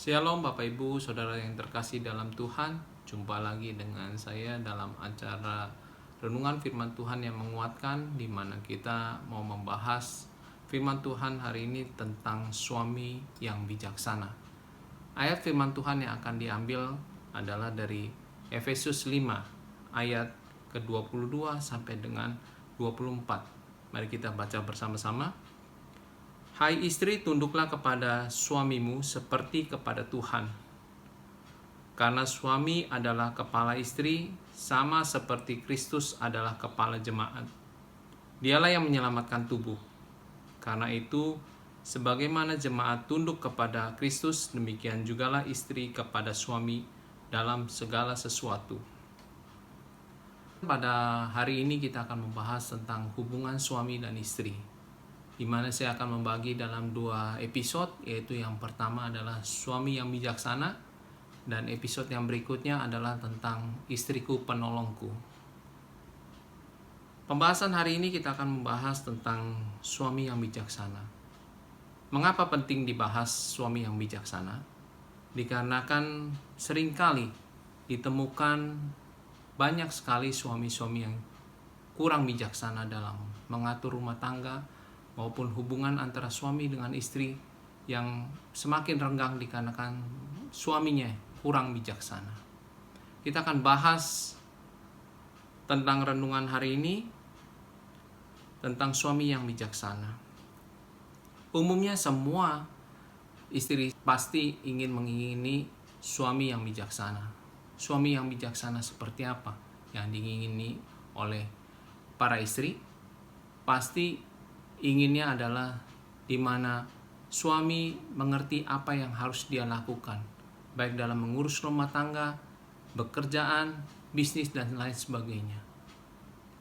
Shalom Bapak Ibu, Saudara yang terkasih dalam Tuhan. Jumpa lagi dengan saya dalam acara Renungan Firman Tuhan yang menguatkan, di mana kita mau membahas Firman Tuhan hari ini tentang suami yang bijaksana. Ayat Firman Tuhan yang akan diambil adalah dari Efesus 5 ayat ke-22 sampai dengan 24. Mari kita baca bersama-sama. Hai istri, tunduklah kepada suamimu seperti kepada Tuhan. Karena suami adalah kepala istri, sama seperti Kristus adalah kepala jemaat. Dialah yang menyelamatkan tubuh. Karena itu, sebagaimana jemaat tunduk kepada Kristus, demikian jugalah istri kepada suami dalam segala sesuatu. Pada hari ini kita akan membahas tentang hubungan suami dan istri, di mana saya akan membagi dalam 2 episode, yaitu yang pertama adalah suami yang bijaksana, dan episode yang berikutnya adalah tentang istriku penolongku. Pembahasan hari ini kita akan membahas tentang suami yang bijaksana. Mengapa penting dibahas suami yang bijaksana? Dikarenakan seringkali ditemukan banyak sekali suami-suami yang kurang bijaksana dalam mengatur rumah tangga, maupun hubungan antara suami dengan istri yang semakin renggang dikarenakan suaminya kurang bijaksana. Kita akan bahas tentang renungan hari ini tentang suami yang bijaksana. Umumnya semua istri pasti ingin mengingini suami yang bijaksana. Suami yang bijaksana seperti apa yang diingini oleh para istri? Pasti inginnya adalah di mana suami mengerti apa yang harus dia lakukan, baik dalam mengurus rumah tangga, pekerjaan, bisnis, dan lain sebagainya.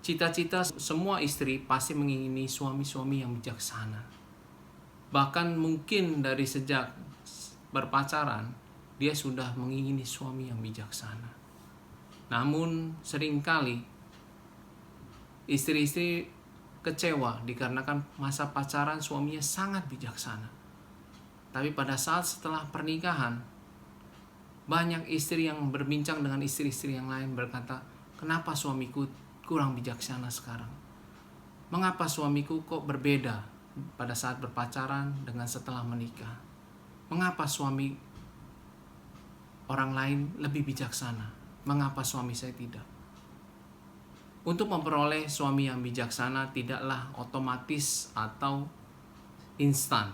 Cita-cita semua istri pasti mengingini suami-suami yang bijaksana. Bahkan mungkin dari sejak berpacaran, dia sudah mengingini suami yang bijaksana. Namun seringkali istri-istri kecewa dikarenakan masa pacaran suaminya sangat bijaksana. Tapi pada saat setelah pernikahan, banyak istri yang berbincang dengan istri-istri yang lain berkata, kenapa suamiku kurang bijaksana sekarang? Mengapa suamiku kok berbeda pada saat berpacaran dengan setelah menikah? Mengapa suami orang lain lebih bijaksana? Mengapa suami saya tidak? Untuk memperoleh suami yang bijaksana tidaklah otomatis atau instan.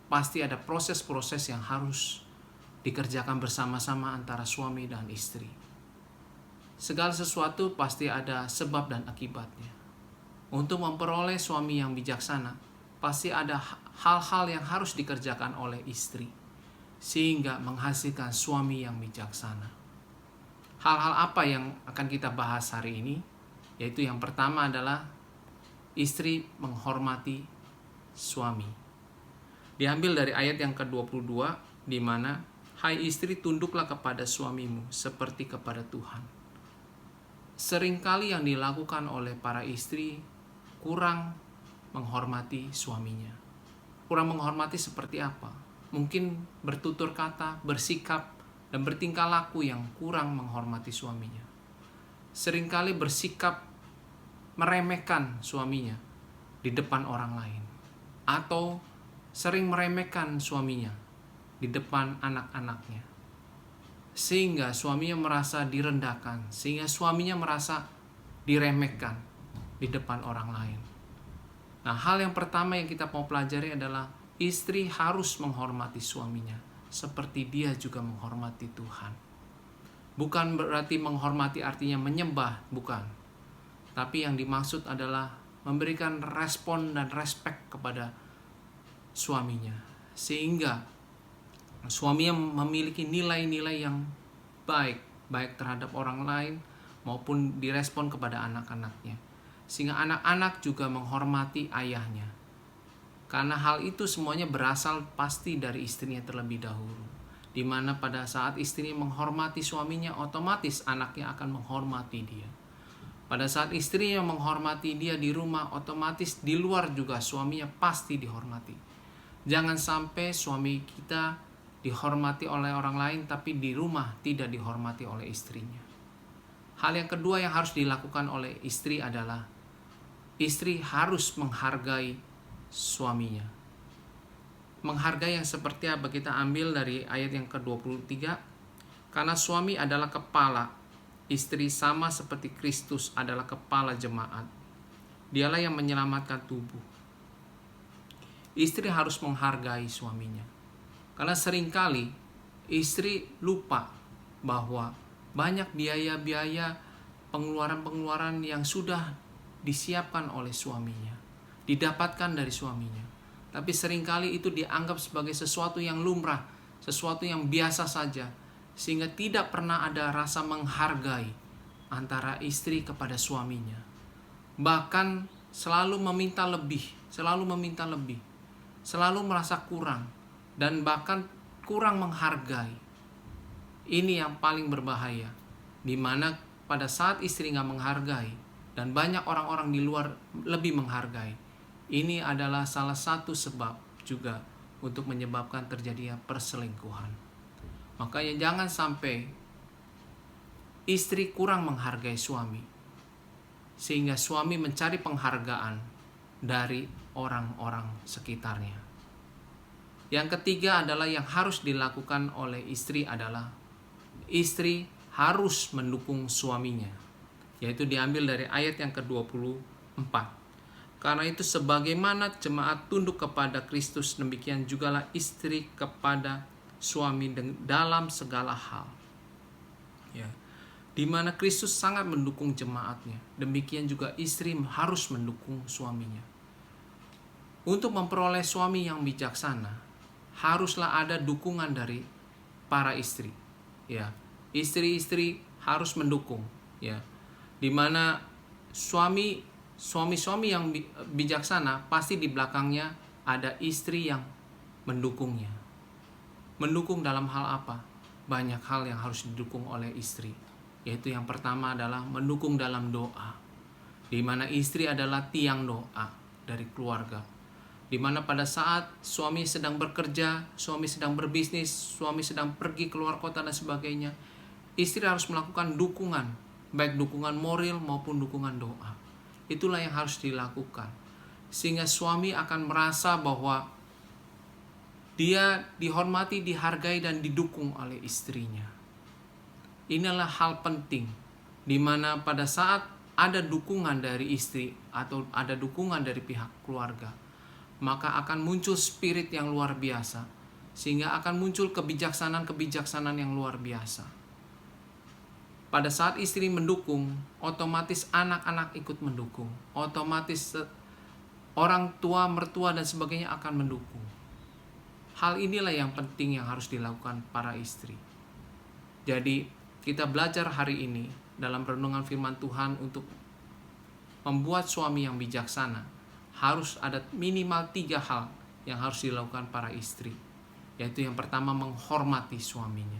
Pasti ada proses-proses yang harus dikerjakan bersama-sama antara suami dan istri. Segala sesuatu pasti ada sebab dan akibatnya. Untuk memperoleh suami yang bijaksana, pasti ada hal-hal yang harus dikerjakan oleh istri, sehingga menghasilkan suami yang bijaksana. Hal-hal apa yang akan kita bahas hari ini? Yaitu yang pertama adalah istri menghormati suami. Diambil dari ayat yang ke-22, di mana hai istri, tunduklah kepada suamimu seperti kepada Tuhan. Seringkali yang dilakukan oleh para istri kurang menghormati suaminya. Kurang menghormati seperti apa? Mungkin bertutur kata, bersikap, dan bertingkah laku yang kurang menghormati suaminya. Seringkali bersikap meremehkan suaminya di depan orang lain, atau sering meremehkan suaminya di depan anak-anaknya, sehingga suaminya merasa direndahkan, sehingga suaminya merasa diremehkan di depan orang lain. Nah, hal yang pertama yang kita mau pelajari adalah istri harus menghormati suaminya seperti dia juga menghormati Tuhan. Bukan berarti menghormati artinya menyembah, bukan. Tapi yang dimaksud adalah memberikan respon dan respek kepada suaminya, sehingga suaminya memiliki nilai-nilai yang baik terhadap orang lain maupun direspon kepada anak-anaknya. Sehingga anak-anak juga menghormati ayahnya. Karena hal itu semuanya berasal pasti dari istrinya terlebih dahulu. Di mana pada saat istrinya menghormati suaminya, otomatis anaknya akan menghormati dia. Pada saat istrinya menghormati dia di rumah, otomatis di luar juga suaminya pasti dihormati. Jangan sampai suami kita dihormati oleh orang lain, tapi di rumah tidak dihormati oleh istrinya. Hal yang kedua yang harus dilakukan oleh istri adalah istri harus menghargai suaminya. Menghargai yang seperti apa? Kita ambil dari ayat yang ke-23. Karena suami adalah kepala, istri sama seperti Kristus adalah kepala jemaat. Dialah yang menyelamatkan tubuh. Istri harus menghargai suaminya. Karena seringkali istri lupa bahwa banyak biaya-biaya pengeluaran-pengeluaran yang sudah disiapkan oleh suaminya, didapatkan dari suaminya. Tapi seringkali itu dianggap sebagai sesuatu yang lumrah, sesuatu yang biasa saja, sehingga tidak pernah ada rasa menghargai antara istri kepada suaminya. Bahkan selalu meminta lebih, selalu merasa kurang, dan bahkan kurang menghargai. Ini yang paling berbahaya, di mana pada saat istri nggak menghargai dan banyak orang-orang di luar lebih menghargai, ini adalah salah satu sebab juga untuk menyebabkan terjadinya perselingkuhan. Makanya jangan sampai istri kurang menghargai suami, sehingga suami mencari penghargaan dari orang-orang sekitarnya. Yang ketiga adalah yang harus dilakukan oleh istri adalah istri harus mendukung suaminya, yaitu diambil dari ayat yang ke-24. Karena itu sebagaimana jemaat tunduk kepada Kristus, demikian jugalah istri kepada suami dalam segala hal. Ya. Di mana Kristus sangat mendukung jemaatnya, demikian juga istri harus mendukung suaminya. Untuk memperoleh suami yang bijaksana, haruslah ada dukungan dari para istri. Ya, istri-istri harus mendukung. Ya, di mana suami yang bijaksana pasti di belakangnya ada istri yang mendukungnya. Mendukung dalam hal apa? Banyak hal yang harus didukung oleh istri. Yaitu yang pertama adalah mendukung dalam doa, di mana istri adalah tiang doa dari keluarga. Di mana pada saat suami sedang bekerja, suami sedang berbisnis, suami sedang pergi keluar kota dan sebagainya, istri harus melakukan dukungan, baik dukungan moral maupun dukungan doa. Itulah yang harus dilakukan, sehingga suami akan merasa bahwa dia dihormati, dihargai, dan didukung oleh istrinya. Inilah hal penting, di mana pada saat ada dukungan dari istri atau ada dukungan dari pihak keluarga, maka akan muncul spirit yang luar biasa, sehingga akan muncul kebijaksanaan yang luar biasa. Pada saat istri mendukung, otomatis anak-anak ikut mendukung, otomatis orang tua, mertua, dan sebagainya akan mendukung. Hal inilah yang penting yang harus dilakukan para istri. Jadi kita belajar hari ini dalam renungan firman Tuhan untuk membuat suami yang bijaksana. Harus ada minimal 3 hal yang harus dilakukan para istri. Yaitu yang pertama menghormati suaminya.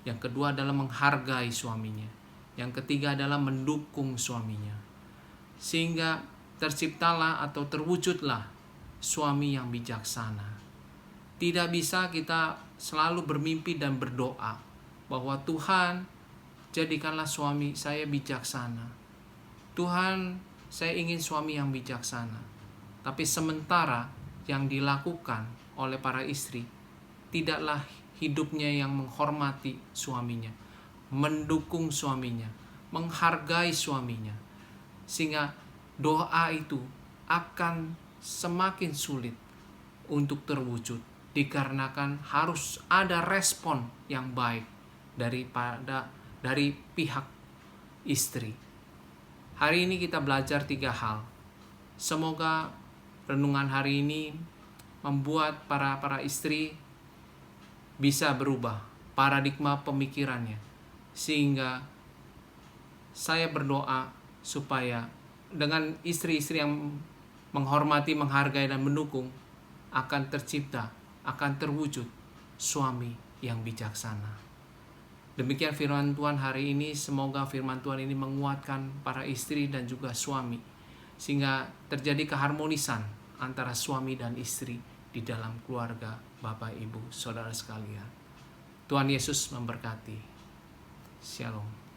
Yang kedua adalah menghargai suaminya. Yang ketiga adalah mendukung suaminya. Sehingga terciptalah atau terwujudlah suami yang bijaksana. Tidak bisa kita selalu bermimpi dan berdoa bahwa Tuhan, jadikanlah suami saya bijaksana. Tuhan, saya ingin suami yang bijaksana. Tapi sementara yang dilakukan oleh para istri tidaklah hidupnya yang menghormati suaminya, mendukung suaminya, menghargai suaminya, sehingga doa itu akan semakin sulit untuk terwujud, dikarenakan harus ada respon yang baik dari pihak istri. Hari ini kita belajar 3 hal. Semoga renungan hari ini membuat para istri bisa berubah paradigma pemikirannya, sehingga saya berdoa supaya dengan istri-istri yang menghormati, menghargai, dan mendukung, akan tercipta, akan terwujud suami yang bijaksana. Demikian firman Tuhan hari ini. Semoga firman Tuhan ini menguatkan para istri dan juga suami, sehingga terjadi keharmonisan antara suami dan istri di dalam keluarga Bapak, Ibu, Saudara sekalian. Tuhan Yesus memberkati. Shalom.